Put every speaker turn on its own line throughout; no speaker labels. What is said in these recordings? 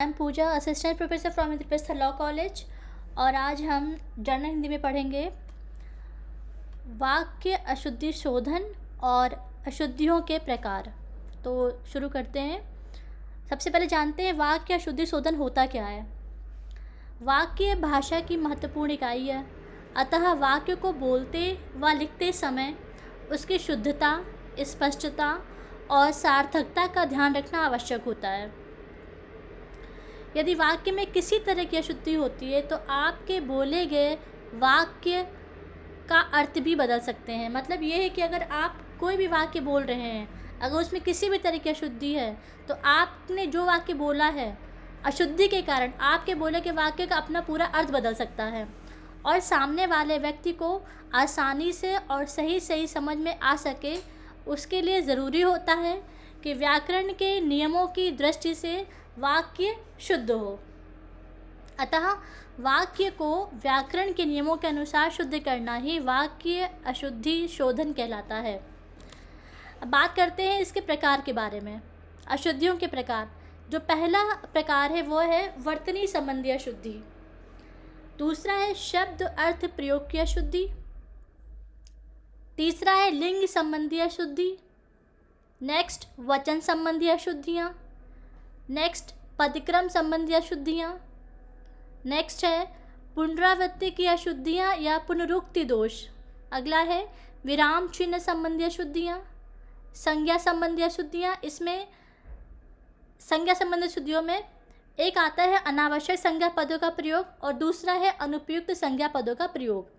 I am Pooja, assistant professor from Indraprastha law college. और आज हम जनरल हिंदी में पढ़ेंगे वाक्य अशुद्धि शोधन और अशुद्धियों के प्रकार। तो शुरू करते हैं। सबसे पहले जानते हैं वाक्य अशुद्धि शोधन होता क्या है। वाक्य भाषा की महत्वपूर्ण इकाई है, अतः वाक्य को बोलते व लिखते समय उसकी शुद्धता, स्पष्टता और सार्थकता का ध्यान रखना आवश्यक होता है। यदि वाक्य में किसी तरह की अशुद्धि होती है तो आपके बोले गए वाक्य का अर्थ भी बदल सकते हैं। मतलब ये है कि अगर आप कोई भी वाक्य बोल रहे हैं, अगर उसमें किसी भी तरह की अशुद्धि है तो आपने जो वाक्य बोला है, अशुद्धि के कारण आपके बोले के वाक्य का अपना पूरा अर्थ बदल सकता है और सामने वाले व्यक्ति को आसानी से और सही सही समझ में आ सके। उसके लिए ज़रूरी होता है कि व्याकरण के नियमों की दृष्टि से वाक्य शुद्ध हो। अतः वाक्य को व्याकरण के नियमों के अनुसार शुद्ध करना ही वाक्य अशुद्धि शोधन कहलाता है। अब बात करते हैं इसके प्रकार के बारे में। अशुद्धियों के प्रकार, जो पहला प्रकार है वो है वर्तनी संबंधी अशुद्धि। दूसरा है शब्द अर्थ प्रयोग की अशुद्धि। तीसरा है लिंग संबंधी अशुद्धि। नेक्स्ट वचन संबंधी अशुद्धियाँ। नेक्स्ट पदक्रम संबंधी अशुद्धियाँ। नेक्स्ट है पुनरावृत्ति की अशुद्धियाँ या पुनरुक्ति दोष। अगला है विराम चिन्ह संबंधी अशुद्धियाँ, संज्ञा संबंधी अशुद्धियाँ। इसमें संज्ञा संबंधी अशुद्धियों में एक आता है अनावश्यक संज्ञा पदों का प्रयोग और दूसरा है अनुपयुक्त संज्ञा पदों का प्रयोग।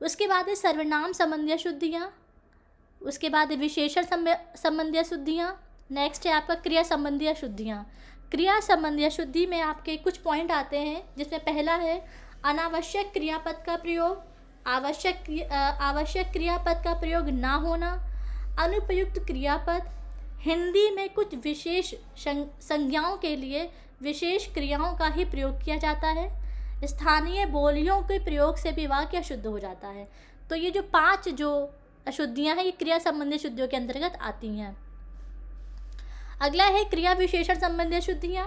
उसके बाद है सर्वनाम संबंधी अशुद्धियाँ। उसके बाद है विशेषण संबंधी अशुद्धियाँ। नेक्स्ट है आपका क्रिया संबंधी अशुद्धियाँ। क्रिया संबंधी अशुद्धि में आपके कुछ पॉइंट आते हैं, जिसमें पहला है अनावश्यक क्रियापद का प्रयोग, आवश्यक क्रियापद का प्रयोग ना होना, अनुपयुक्त क्रियापद, हिंदी में कुछ विशेष संज्ञाओं के लिए विशेष क्रियाओं का ही प्रयोग किया जाता है, स्थानीय बोलियों के प्रयोग से भी वाक्य अशुद्ध हो जाता है। तो ये जो 5 जो अशुद्धियाँ हैं ये क्रिया संबंधी अशुद्धियों के अंतर्गत आती हैं। अगला है क्रिया विशेषण संबंधी अशुद्धियाँ।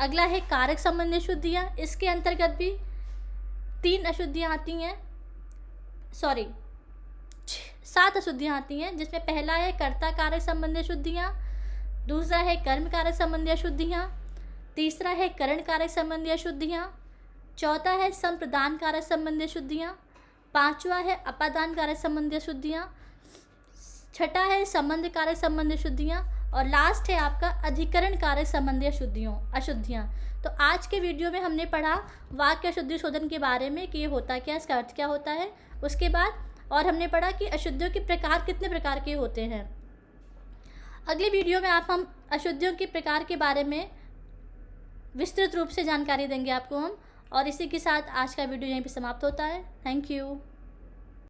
अगला है कारक संबंधी अशुद्धियाँ। इसके अंतर्गत भी 3 अशुद्धियाँ आती हैं, 7 अशुद्धियाँ आती हैं, जिसमें पहला है कर्ता कारक संबंधी अशुद्धियाँ, दूसरा है कर्म कारक संबंधी अशुद्धियाँ, तीसरा है करण कारक संबंधी अशुद्धियाँ, चौथा है संप्रदान कारक संबंधी अशुद्धियाँ, पांचवा है अपादान कारक संबंधी अशुद्धियाँ, छठा है संबंध कारक संबंधी अशुद्धियाँ और लास्ट है आपका अधिकरण कारक संबंधी अशुद्धियाँ। तो आज के वीडियो में हमने पढ़ा वाक्य अशुद्धि शोधन के बारे में कि ये होता क्या, इसका अर्थ क्या होता है। उसके बाद और हमने पढ़ा कि अशुद्धियों के प्रकार कितने प्रकार के होते हैं। अगले वीडियो में हम अशुद्धियों के प्रकार के बारे में विस्तृत रूप से जानकारी देंगे आपको हम। और इसी के साथ आज का वीडियो यहीं पे समाप्त होता है। Thank you.